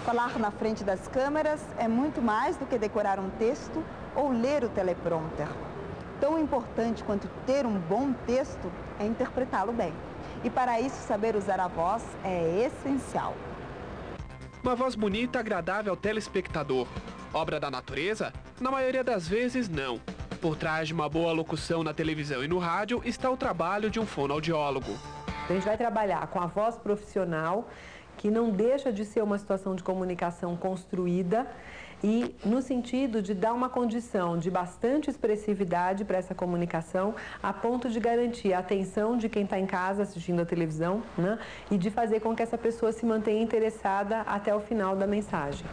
Falar na frente das câmeras é muito mais do que decorar um texto ou ler o teleprompter. Tão importante quanto ter um bom texto é interpretá-lo bem. E para isso, saber usar a voz é essencial. Uma voz bonita, agradável ao telespectador. Obra da natureza? Na maioria das vezes, não. Por trás de uma boa locução na televisão e no rádio está o trabalho de um fonoaudiólogo. A gente vai trabalhar com a voz profissional, que não deixa de ser uma situação de comunicação construída e no sentido de dar uma condição de bastante expressividade para essa comunicação, a ponto de garantir a atenção de quem está em casa assistindo a televisão, né? E de fazer com que essa pessoa se mantenha interessada até o final da mensagem.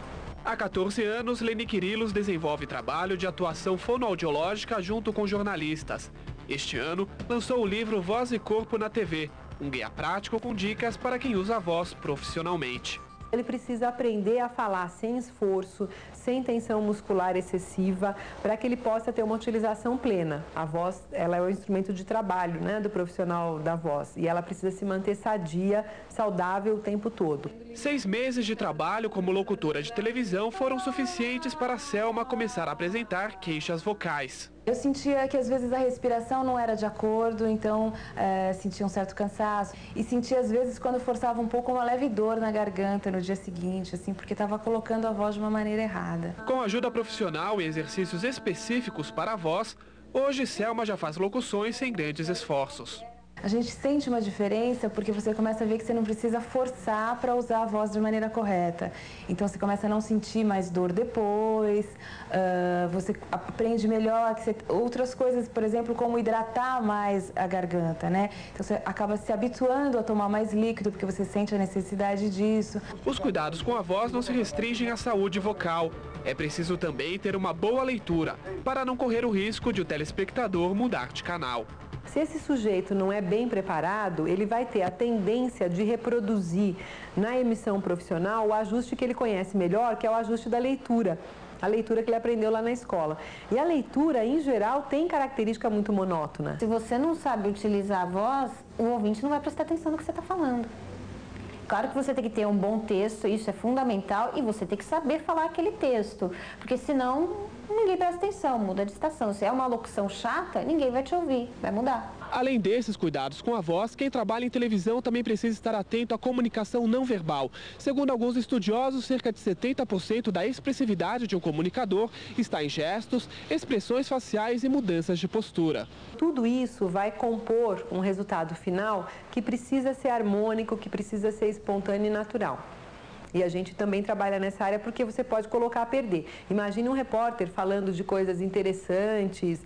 Há 14 anos, Leni Quirilos desenvolve trabalho de atuação fonoaudiológica junto com jornalistas. Este ano, lançou o livro Voz e Corpo na TV, um guia prático com dicas para quem usa a voz profissionalmente. Ele precisa aprender a falar sem esforço, sem tensão muscular excessiva, para que ele possa ter uma utilização plena. A voz, ela é o instrumento de trabalho, né, do profissional da voz, e ela precisa se manter sadia, saudável o tempo todo. 6 meses de trabalho como locutora de televisão foram suficientes para a Selma começar a apresentar queixas vocais. Eu sentia que às vezes a respiração não era de acordo, então sentia um certo cansaço. E sentia às vezes quando forçava um pouco uma leve dor na garganta no dia seguinte, assim, porque estava colocando a voz de uma maneira errada. Com ajuda profissional e exercícios específicos para a voz, hoje Selma já faz locuções sem grandes esforços. A gente sente uma diferença porque você começa a ver que você não precisa forçar para usar a voz de maneira correta. Então você começa a não sentir mais dor depois, você aprende melhor outras coisas, por exemplo, como hidratar mais a garganta, né? Então você acaba se habituando a tomar mais líquido porque você sente a necessidade disso. Os cuidados com a voz não se restringem à saúde vocal. É preciso também ter uma boa leitura para não correr o risco de o telespectador mudar de canal. Se esse sujeito não é bem preparado, ele vai ter a tendência de reproduzir na emissão profissional o ajuste que ele conhece melhor, que é o ajuste da leitura. A leitura que ele aprendeu lá na escola. E a leitura, em geral, tem característica muito monótona. Se você não sabe utilizar a voz, o ouvinte não vai prestar atenção no que você está falando. Claro que você tem que ter um bom texto, isso é fundamental, e você tem que saber falar aquele texto, porque senão ninguém presta atenção, muda de estação. Se é uma locução chata, ninguém vai te ouvir, vai mudar. Além desses cuidados com a voz, quem trabalha em televisão também precisa estar atento à comunicação não verbal. Segundo alguns estudiosos, cerca de 70% da expressividade de um comunicador está em gestos, expressões faciais e mudanças de postura. Tudo isso vai compor um resultado final que precisa ser harmônico, que precisa ser espontâneo e natural. E a gente também trabalha nessa área porque você pode colocar a perder. Imagine um repórter falando de coisas interessantes,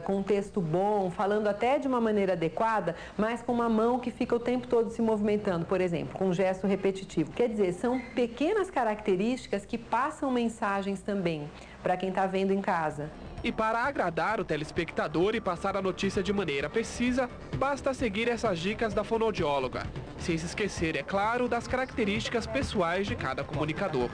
com um texto bom, falando até de uma maneira adequada, mas com uma mão que fica o tempo todo se movimentando, por exemplo, com um gesto repetitivo. Quer dizer, são pequenas características que passam mensagens também para quem está vendo em casa. E para agradar o telespectador e passar a notícia de maneira precisa, basta seguir essas dicas da fonoaudióloga. Sem se esquecer, é claro, das características pessoais de cada comunicador.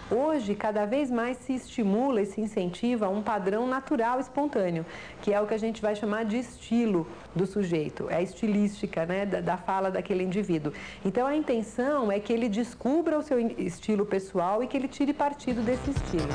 Hoje, cada vez mais se estimula e se incentiva um padrão natural espontâneo, que é o que a gente vai chamar de estilo do sujeito, é a estilística, né, da fala daquele indivíduo. Então, a intenção é que ele descubra o seu estilo pessoal e que ele tire partido desse estilo.